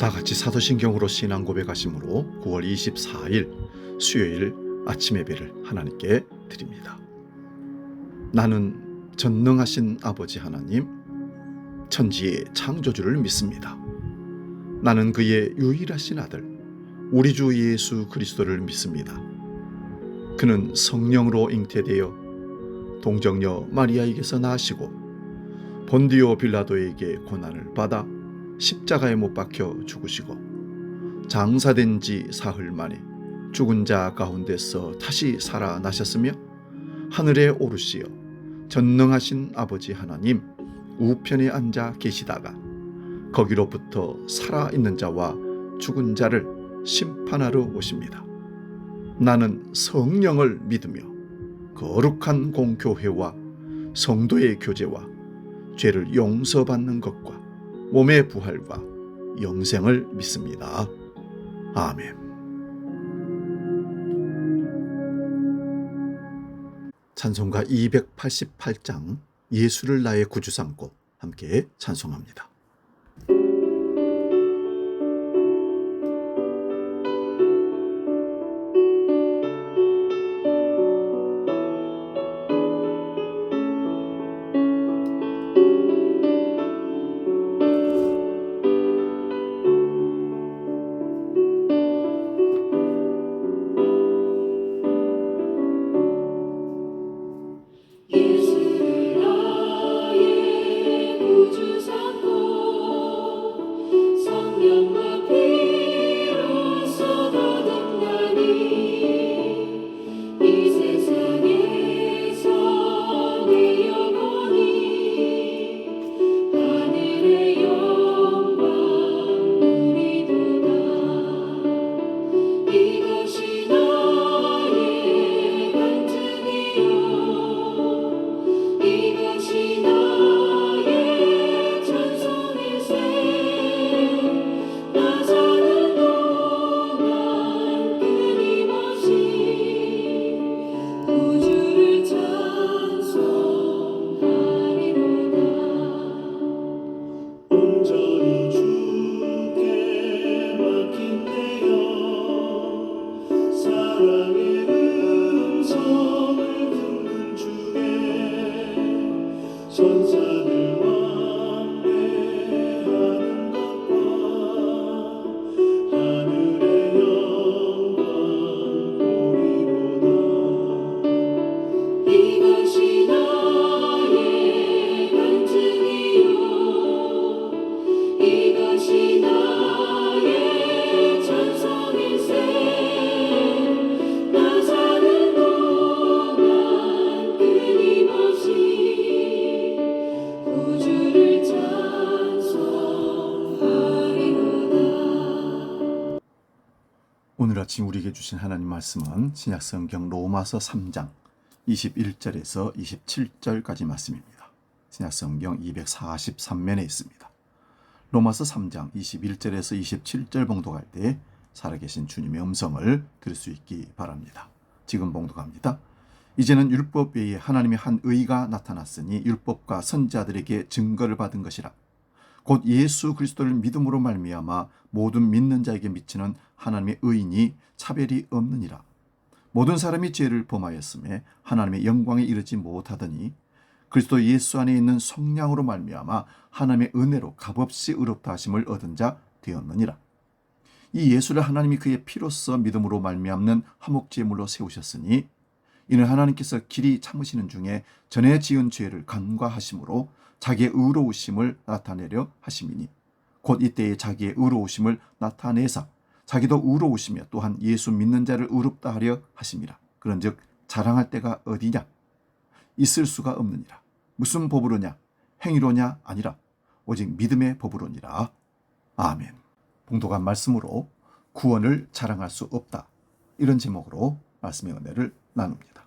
다 같이 사도신경으로 신앙 고백하심으로 9월 24일 수요일 아침 예배를 하나님께 드립니다. 나는 전능하신 아버지 하나님, 천지의 창조주를 믿습니다. 나는 그의 유일하신 아들, 우리 주 예수 그리스도를 믿습니다. 그는 성령으로 잉태되어 동정녀 마리아에게서 나시고 본디오 빌라도에게 고난을 받아 십자가에 못 박혀 죽으시고 장사된 지 사흘 만에 죽은 자 가운데서 다시 살아나셨으며 하늘에 오르시어 전능하신 아버지 하나님 우편에 앉아 계시다가 거기로부터 살아있는 자와 죽은 자를 심판하러 오십니다. 나는 성령을 믿으며 거룩한 공교회와 성도의 교제와 죄를 용서받는 것과 몸의 부활과 영생을 믿습니다. 아멘. 찬송가 288장 예수를 나의 구주 삼고 함께 찬송합니다. 오늘 아침 우리에게 주신 하나님 말씀은 신약성경 로마서 3장 21절에서 27절까지 말씀입니다. 신약성경 243면에 있습니다. 로마서 3장 21절에서 27절 봉독할 때 살아계신 주님의 음성을 들을 수 있기 바랍니다. 지금 봉독합니다. 이제는 율법 외에 하나님의 한 의가 나타났으니 율법과 선지자들에게 증거를 받은 것이라. 곧 예수 그리스도를 믿음으로 말미암아 모든 믿는 자에게 미치는 하나님의 의인이 차별이 없느니라. 모든 사람이 죄를 범하였음에 하나님의 영광에 이르지 못하더니 그리스도 예수 안에 있는 성령으로 말미암아 하나님의 은혜로 값없이 의롭다 하심을 얻은 자 되었느니라. 이 예수를 하나님이 그의 피로써 믿음으로 말미암는 화목제물로 세우셨으니 이는 하나님께서 길이 참으시는 중에 전에 지은 죄를 간과하심으로 자기의 의로우심을 나타내려 하심이니 곧 이때에 자기의 의로우심을 나타내사 자기도 의로우시며 또한 예수 믿는 자를 의롭다 하려 하심이라. 그런즉 자랑할 때가 어디냐? 있을 수가 없느니라. 무슨 법으로냐? 행위로냐? 아니라 오직 믿음의 법으로니라. 아멘. 봉독한 말씀으로 구원을 자랑할 수 없다, 이런 제목으로 말씀의 은혜를 나눕니다.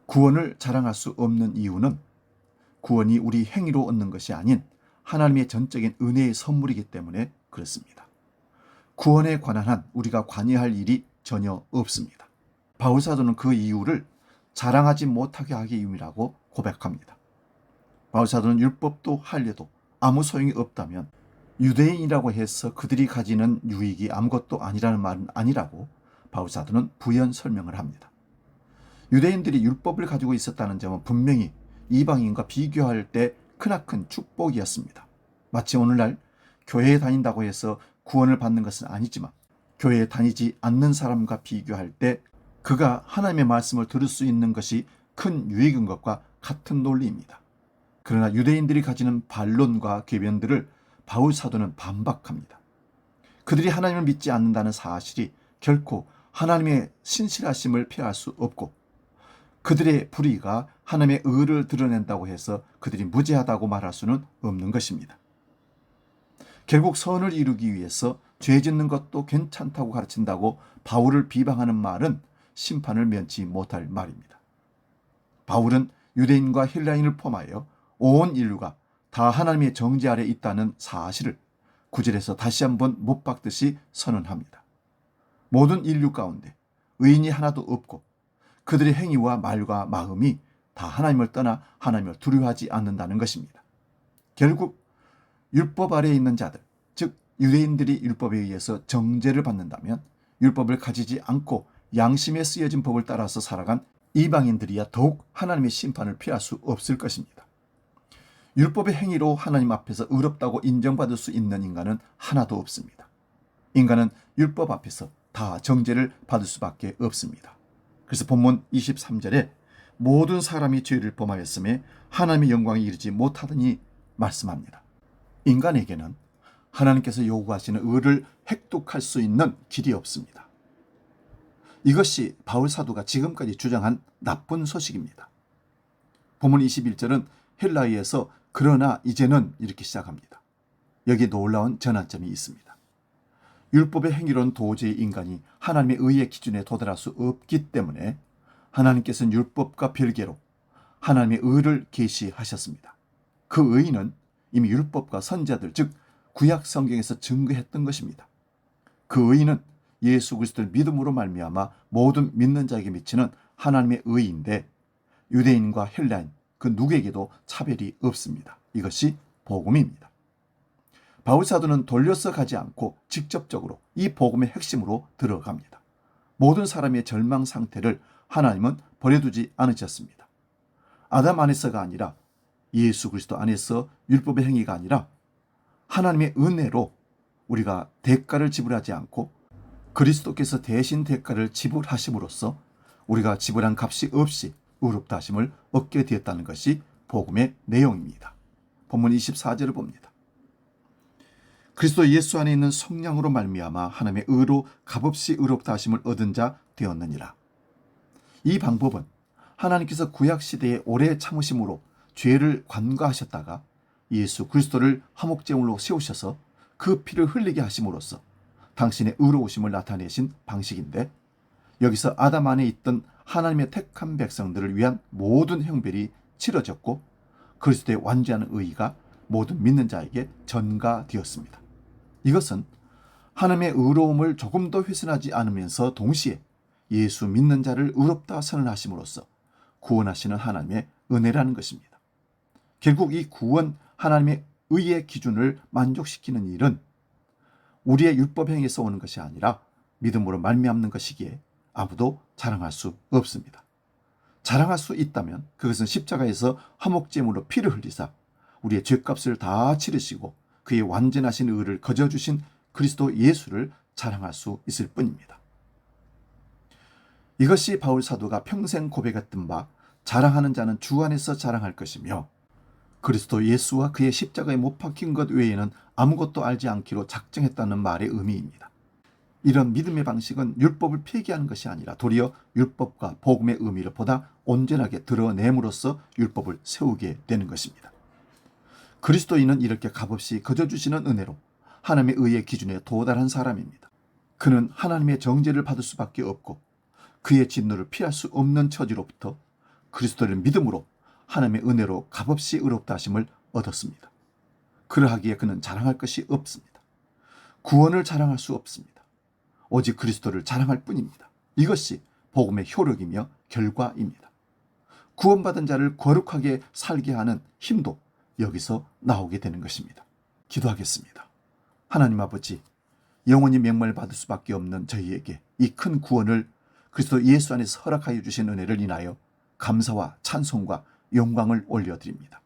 구원을 자랑할 수 없는 이유는 구원이 우리 행위로 얻는 것이 아닌 하나님의 전적인 은혜의 선물이기 때문에 그렇습니다. 구원에 관한 한 우리가 관여할 일이 전혀 없습니다. 바울 사도는 그 이유를 자랑하지 못하게 하기 위함이라고 고백합니다. 바울 사도는 율법도 할례도 아무 소용이 없다면 유대인이라고 해서 그들이 가지는 유익이 아무것도 아니라는 말은 아니라고 바울 사도는 부연 설명을 합니다. 유대인들이 율법을 가지고 있었다는 점은 분명히 이방인과 비교할 때 크나큰 축복이었습니다. 마치 오늘날 교회에 다닌다고 해서 구원을 받는 것은 아니지만 교회에 다니지 않는 사람과 비교할 때 그가 하나님의 말씀을 들을 수 있는 것이 큰 유익인 것과 같은 논리입니다. 그러나 유대인들이 가지는 반론과 궤변들을 바울 사도는 반박합니다. 그들이 하나님을 믿지 않는다는 사실이 결코 하나님의 신실하심을 피할 수 없고 그들의 불의가 하나님의 의를 드러낸다고 해서 그들이 무죄하다고 말할 수는 없는 것입니다. 결국 선을 이루기 위해서 죄 짓는 것도 괜찮다고 가르친다고 바울을 비방하는 말은 심판을 면치 못할 말입니다. 바울은 유대인과 헬라인을 포함하여 온 인류가 다 하나님의 정죄 아래 있다는 사실을 9절에서 다시 한번 못 박듯이 선언합니다. 모든 인류 가운데 의인이 하나도 없고 그들의 행위와 말과 마음이 다 하나님을 떠나 하나님을 두려워하지 않는다는 것입니다. 결국 율법 아래에 있는 자들, 즉 유대인들이 율법에 의해서 정죄를 받는다면 율법을 가지지 않고 양심에 쓰여진 법을 따라서 살아간 이방인들이야 더욱 하나님의 심판을 피할 수 없을 것입니다. 율법의 행위로 하나님 앞에서 의롭다고 인정받을 수 있는 인간은 하나도 없습니다. 인간은 율법 앞에서 다 정죄를 받을 수밖에 없습니다. 그래서 본문 23절에 모든 사람이 죄를 범하였음에 하나님의 영광에 이르지 못하더니 말씀합니다. 인간에게는 하나님께서 요구하시는 의를 획득할 수 있는 길이 없습니다. 이것이 바울 사도가 지금까지 주장한 나쁜 소식입니다. 본문 21절은 헬라어에서 그러나 이제는 이렇게 시작합니다. 여기에 놀라운 전환점이 있습니다. 율법의 행위로는 도저히 인간이 하나님의 의의 기준에 도달할 수 없기 때문에 하나님께서는 율법과 별개로 하나님의 의를 계시하셨습니다. 그 의는 이미 율법과 선지자들, 즉 구약 성경에서 증거했던 것입니다. 그 의는 예수 그리스도를 믿음으로 말미암아 모든 믿는 자에게 미치는 하나님의 의인데 유대인과 헬라인 그 누구에게도 차별이 없습니다. 이것이 복음입니다. 바울 사도는 돌려서 가지 않고 직접적으로 이 복음의 핵심으로 들어갑니다. 모든 사람의 절망 상태를 하나님은 버려두지 않으셨습니다. 아담 안에서가 아니라 예수 그리스도 안에서 율법의 행위가 아니라 하나님의 은혜로 우리가 대가를 지불하지 않고 그리스도께서 대신 대가를 지불하심으로써 우리가 지불한 값이 없이 의롭다 하심을 얻게 되었다는 것이 복음의 내용입니다. 본문 24절을 봅니다. 그리스도 예수 안에 있는 성령으로 말미암아 하나님의 의로 값없이 의롭다 하심을 얻은 자 되었느니라. 이 방법은 하나님께서 구약 시대에 오래 참으심으로 죄를 관과하셨다가 예수 그리스도를 화목제물로 세우셔서 그 피를 흘리게 하심으로써 당신의 의로우심을 나타내신 방식인데 여기서 아담 안에 있던 하나님의 택한 백성들을 위한 모든 형벌이 치러졌고 그리스도의 완전한 의의가 모든 믿는 자에게 전가되었습니다. 이것은 하나님의 의로움을 조금 더 훼손하지 않으면서 동시에 예수 믿는 자를 의롭다 선언하심으로써 구원하시는 하나님의 은혜라는 것입니다. 결국 이 구원 하나님의 의의 기준을 만족시키는 일은 우리의 율법 행위에서 오는 것이 아니라 믿음으로 말미암는 것이기에 아무도 자랑할 수 없습니다. 자랑할 수 있다면 그것은 십자가에서 화목제물로 피를 흘리사 우리의 죄값을 다 치르시고 그의 완전하신 의를 거저주신 그리스도 예수를 자랑할 수 있을 뿐입니다. 이것이 바울 사도가 평생 고백했던 바 자랑하는 자는 주 안에서 자랑할 것이며 그리스도 예수와 그의 십자가에 못 박힌 것 외에는 아무것도 알지 않기로 작정했다는 말의 의미입니다. 이런 믿음의 방식은 율법을 폐기하는 것이 아니라 도리어 율법과 복음의 의미를 보다 온전하게 드러냄으로써 율법을 세우게 되는 것입니다. 그리스도인은 이렇게 값없이 거저주시는 은혜로 하나님의 의의 기준에 도달한 사람입니다. 그는 하나님의 정죄를 받을 수밖에 없고 그의 진노를 피할 수 없는 처지로부터 그리스도를 믿음으로 하나님의 은혜로 값없이 의롭다 하심을 얻었습니다. 그러하기에 그는 자랑할 것이 없습니다. 구원을 자랑할 수 없습니다. 오직 그리스도를 자랑할 뿐입니다. 이것이 복음의 효력이며 결과입니다. 구원받은 자를 거룩하게 살게 하는 힘도 여기서 나오게 되는 것입니다. 기도하겠습니다. 하나님 아버지, 영원히 맹물 받을 수밖에 없는 저희에게 이 큰 구원을 그리스도 예수 안에서 허락하여 주신 은혜를 인하여 감사와 찬송과 영광을 올려드립니다.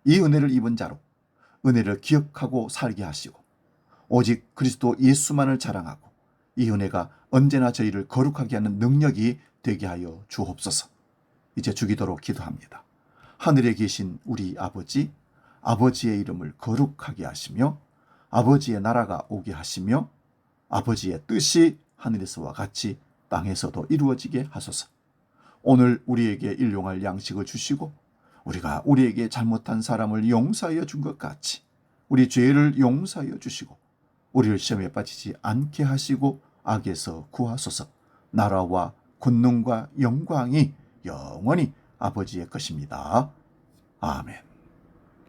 이 은혜를 입은 자로 은혜를 기억하고 살게 하시고 오직 그리스도 예수만을 자랑하고 이 은혜가 언제나 저희를 거룩하게 하는 능력이 되게 하여 주옵소서. 이제 주기도록 기도합니다. 하늘에 계신 우리 아버지, 아버지의 이름을 거룩하게 하시며 아버지의 나라가 오게 하시며 아버지의 뜻이 하늘에서와 같이 땅에서도 이루어지게 하소서. 오늘 우리에게 일용할 양식을 주시고 우리가 우리에게 잘못한 사람을 용서하여 준 것 같이 우리 죄를 용서하여 주시고 우리를 시험에 빠지지 않게 하시고 악에서 구하소서. 나라와 권능과 영광이 영원히 아버지의 것입니다. 아멘.